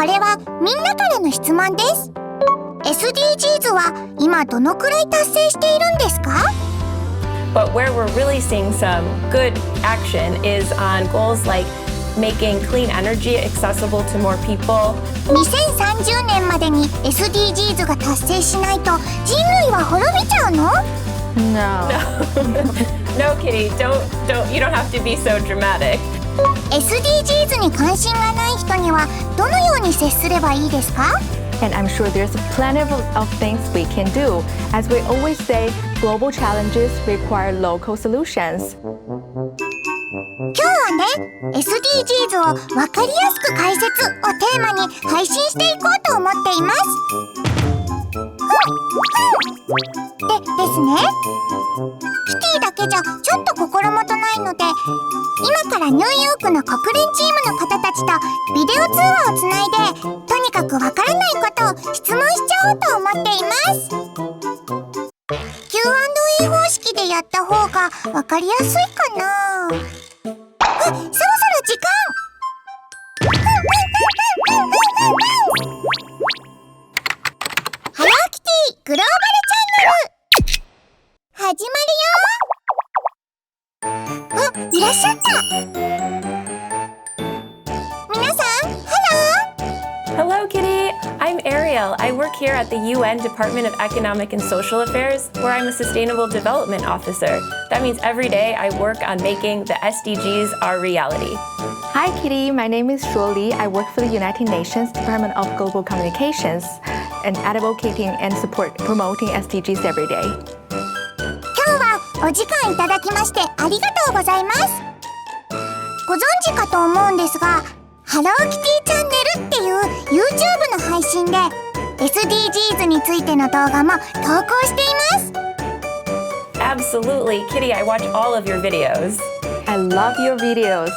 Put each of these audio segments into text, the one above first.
これはみんなからの質問です。SDGs は今どのくらい達成しているんですか？ But where we're really seeing some good action is on goals like making clean energy accessible to more people. 2030年までに SDGs が達成しないと人類は滅びちゃうの？ No. No, Kitty, you don't have to be so dramatic. SDGs に関心がない人にはどのように接すればいいですか？ And I'm sure there's plenty of things we can do. As we always say, global challenges require local solutions. 今日はね、SDGs を分かりやすく解説をテーマに配信していこうと思っています。ですね。キティだけじゃちょっと心もとないので、今からニューヨークの国連チームの方たちとビデオ通話をつないで、とにかくわからないことを質問しちゃおうと思っています。Q&A 方式でやった方がわかりやすいかな。そろそろ時間。ハローキティグローバルチャンネル始まるよ。いらっしゃった。皆さん、Hello, Kitty. I'm Ariel. I work here at the UN Department of Economic and Social Affairs, where I'm a Sustainable Development Officer. That means every day I work on making the SDGs our reality. Hi, Kitty. My name is Shuoli. I work for the United Nations Department of Global Communications and advocating and promoting SDGs every day. 今日はお時間いただきましてありがとうございます。ご存知かと思うんですが、ハローキティチャンネルっていう YouTube の配信で SDGs についての動画も投稿しています。Absolutely, Kitty. I watch all of your videos. I love your videos.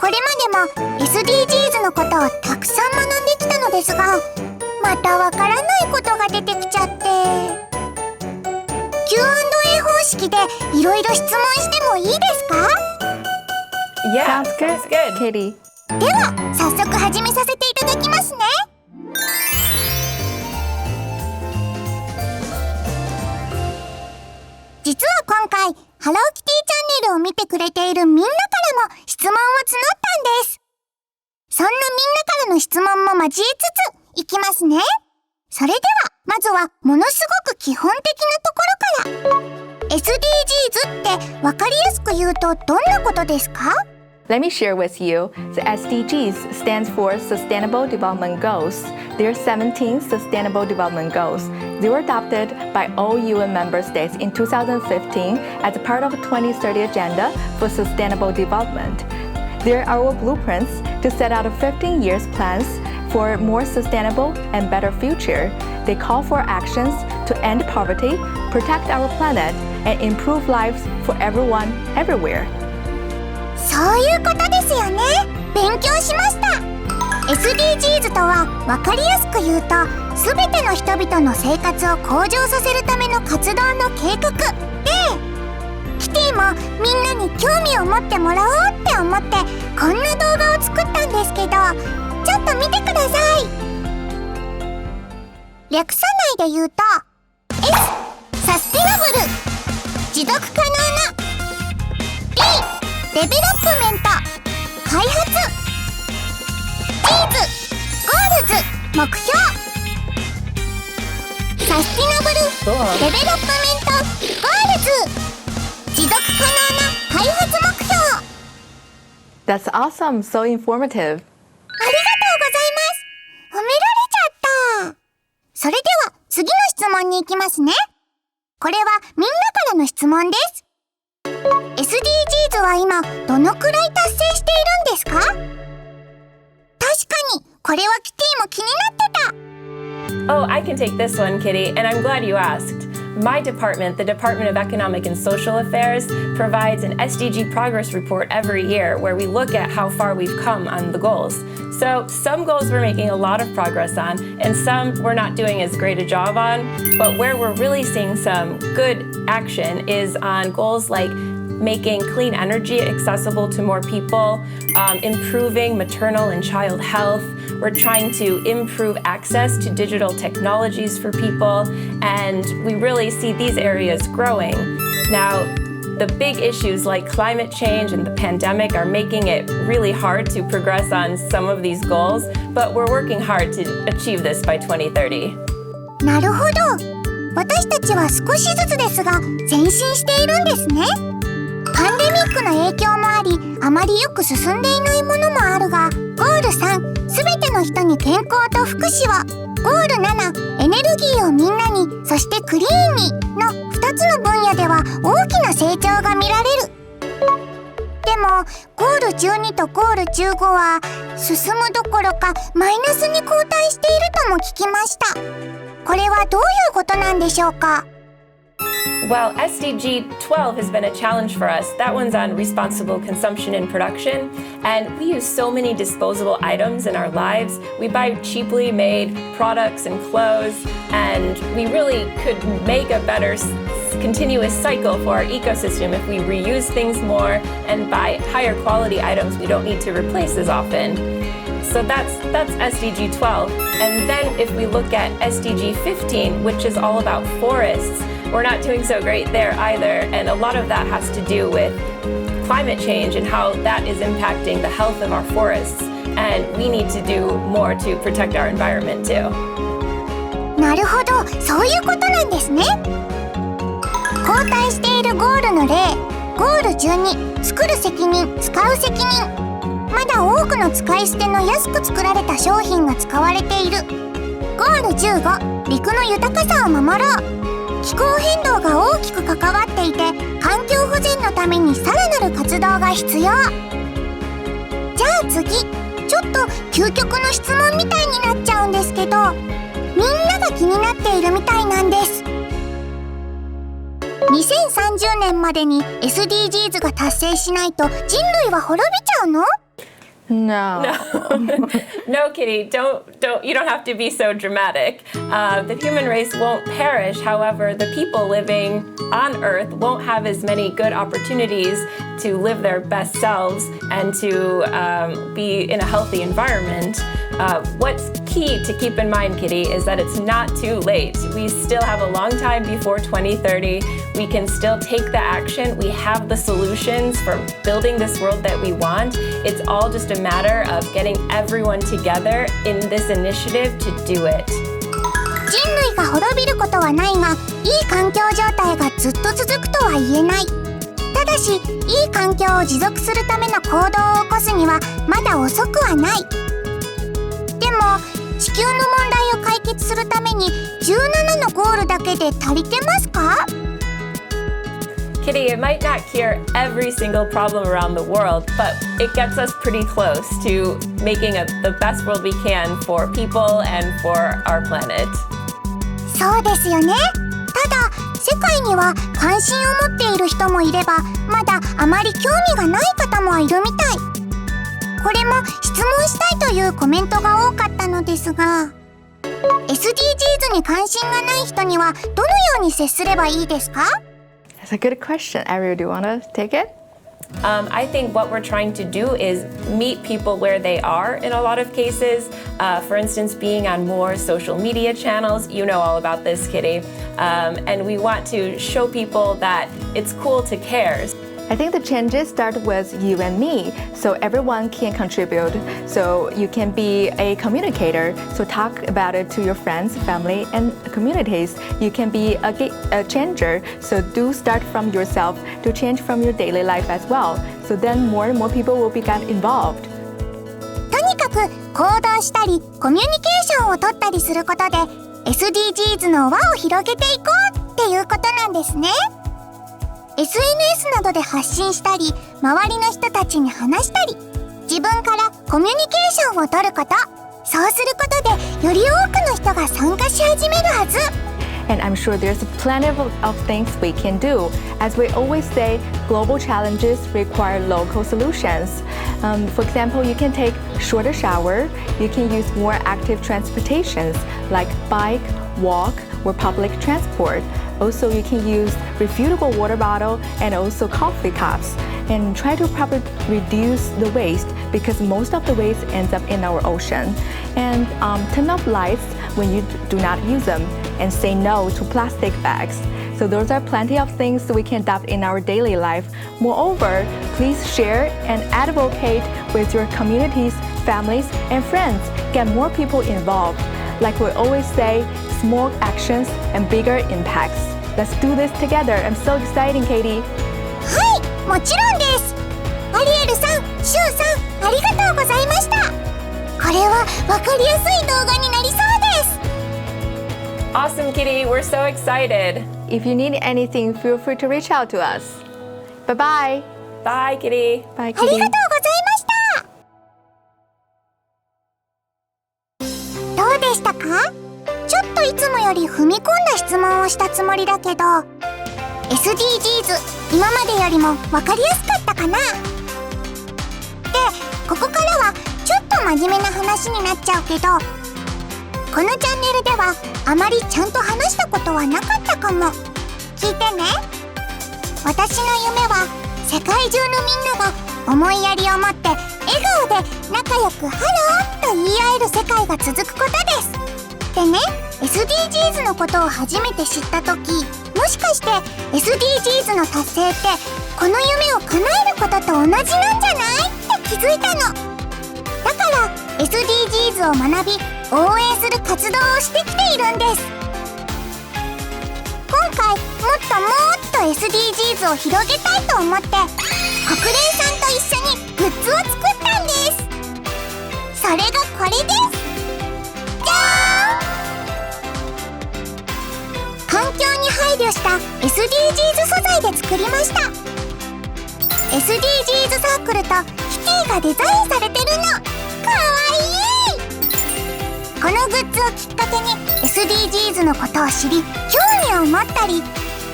これまでも SDGs のことをたくさん学んできたのですが、またわからないことが出てきちゃって、Q&A 方式でいろいろ質問してもいいですか？ Yeah, Sounds good, Kitty. では早速始めさせていただきますね。実は今回ハローキティチャンネルを見てくれているみんなからも質問を募ったんです。そんなみんなからの質問も交えつついきますね。それではまずはものすごく基本的なところから。 SDGs って分かりやすく言うとどんなことですか？ Let me share with you. The SDGs stands for Sustainable Development Goals. There are 17 Sustainable Development Goals. They were adopted by all UN member states in 2015 as a part of a 2030 Agenda for Sustainable Development. They are our blueprints to set out 15 years plans for a more sustainable and better future. They call for actions to end poverty, protect our planet, and improve lives for everyone, everywhere. そういうことですよね。勉強しました。 SDGs とは分かりやすく言うと、すべての人々の生活を向上させるための活動の計画で、キティもみんなに興味を持ってもらおうって思ってこんな動画を作ったんですけど、ちょっと見てください。略さないで言うと S サスティナブル、持続可能な。 B デベロップメント、開発。 G's ゴールズ、目標。サスティナブル、デベロップメント、ゴールズ、持続可能な開発目標。 That's awesome. So informative. ありがとうございます。褒められちゃった。それでは次の質問に行きますね。これはみんなからの質問です。 SDGs は今どのくらい達成しているんですか？確かにこれはキティも気になってた。 Oh, I can take this one, Kitty, and I'm glad you asked. My department, the Department of Economic and Social Affairs, provides an SDG progress report every year where we look at how far we've come on the goals. So some goals we're making a lot of progress on, and some we're not doing as great a job on. But where we're really seeing some good action is on goals like making clean energy accessible to more people, improving maternal and child health. We're trying to improve access to digital technologies for people, and we really see these areas growing. Now, the big issues like climate change and the pandemic are making it really hard to progress on some of these goals, but we're working hard to achieve this by 2030. なるほど。私たちは少しずつですが前進しているんですね。パンデミックの影響もあり、あまりよく進んでいないものもあるが、ゴール3、すべての人に健康と福祉を、ゴール7、エネルギーをみんなに、そしてクリーンにの2つの分野では大きな成長が見られる。でも、ゴール12とゴール15は進むどころかマイナスに後退しているとも聞きました。これはどういうことなんでしょうか？ Well, SDG 12 has been a challenge for us. That one's on responsible consumption and production. And we use so many disposable items in our lives. We buy cheaply made products and clothes, and we really could make a better continuous cycle for our ecosystem if we reuse things more and buy higher quality items we don't need to replace as often. So that's SDG 12. And then if we look at SDG 15, which is all about forests, we're not doing so great there either. And a lot of that has to do with climate change and how that is impacting the health of our forests. And we need to do more to protect our environment too. なるほど、そういうことなんですね。後退しているゴールの例、ゴール12、作る責任、使う責任。まだ多くの使い捨ての安く作られた商品が使われている。ゴール15、陸の豊かさを守ろう。気候変動が大きく関わっていて、環境保全のためにさらなる活動が必要。じゃあ次、ちょっと究極の質問みたいになっちゃうんですけど、みんなが気になっているみたいなんです。2030年までに SDGs が達成しないと人類は滅びちゃうの？ No. No, Kitty, you don't have to be so dramatic. The human race won't perish. However, the people living on Earth won't have as many good opportunities to live their best selves and to be in a healthy environment. What's key to keep in mind, Kitty, is that it's not too late. We still have a long time before 2030. We can still take the action. We have the solutions for building this world that we want. It's all just a matter of getting everyone together in this initiative to do it. 人類が滅びることはないが、いい環境状態がずっと続くとは言えない。ただし、いい環境を持続するための行動を起こすにはまだ遅くはない。でも、地球の問題を解決するために17のゴールだけで足りてますか？ Kitty, it might not cure every single problem around the world, but it gets us pretty close to making the best world we can for people and for our planet. そうですよね。ただ、世界には関心を持っている人もいれば、まだあまり興味がない方もいるみたい。これも質問したいというコメントが多かったのですが、SDGs に関心がない人にはどのように接すればいいですか？ That's a good question. Ariel, do you want to take it? I think what we're trying to do is meet people where they are in a lot of cases. For instance, being on more social media channels. You know all about this, Kitty. And we want to show people that it's cool to care. I think the changes start with you and me, so everyone can contribute. So you can be a communicator, so talk about it to your friends, family, and communities. You can be a changer, so do start from yourself to change from your daily life as well. So then more and more people will get involved. とにかく行動したり、コミュニケーションを取ったりすることで SDGs の輪を広げていこうっていうことなんですね。SNS などで発信したり、周りの人たちに話したり、自分からコミュニケーションを取ること。そうすることで、より多くの人が参加し始めるはず。And I'm sure there's plenty of things we can do. As we always say, global challenges require local solutions. For example, you can take shorter shower, you can use more active transportations like bike, walk, or public transport. Also, you can use refillable water bottle and also coffee cups. And try to probably reduce the waste because most of the waste ends up in our ocean. And turn off lights when you do not use them and say no to plastic bags. So those are plenty of things we can adopt in our daily life. Moreover, please share and advocate with your communities, families, and friends. Get more people involved. Like we always say, small actions and bigger impacts. Let's do this together. I'm so excited, Katie. はい、もちろんです。アリエルさん、シュウさん、ありがとうございました。これはわかりやすい動画になりそうです。Awesome, Kitty. We're so excited. If you need anything, feel free to reach out to us. Bye-bye. Bye, Kitty. Bye, あり Kitty. がとうございました。どうでしたか？ちょっといつもより踏み込んだ質問をしたつもりだけど、SDGs、今までよりもわかりやすかったかな？で、ここからはちょっと真面目な話になっちゃうけど、このチャンネルではあまりちゃんと話したことはなかったかも。聞いてね。私の夢は世界中のみんなが思いやりを持って笑顔で仲良くハローと言い合える世界が続くことです。でね、SDGs のことを初めて知った時、もしかして SDGs の達成ってこの夢を叶えることと同じなんじゃないって気づいたの。だから SDGs を学び応援する活動をしてきているんです。今回もっと SDGs を広げたいと思って国連さんと一緒にグッズを作ったんです。それがこれです。じゃーん！環境に配慮した SDGs 素材で作りました。 SDGs サークルとキティがデザインされてるの。かわいい！このグッズをきっかけに SDGs のことを知り興味を持ったり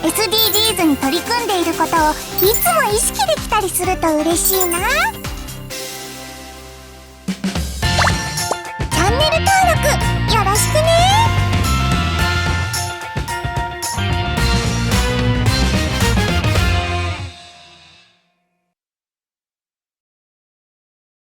SDGs に取り組んでいることをいつも意識できたりすると嬉しいな。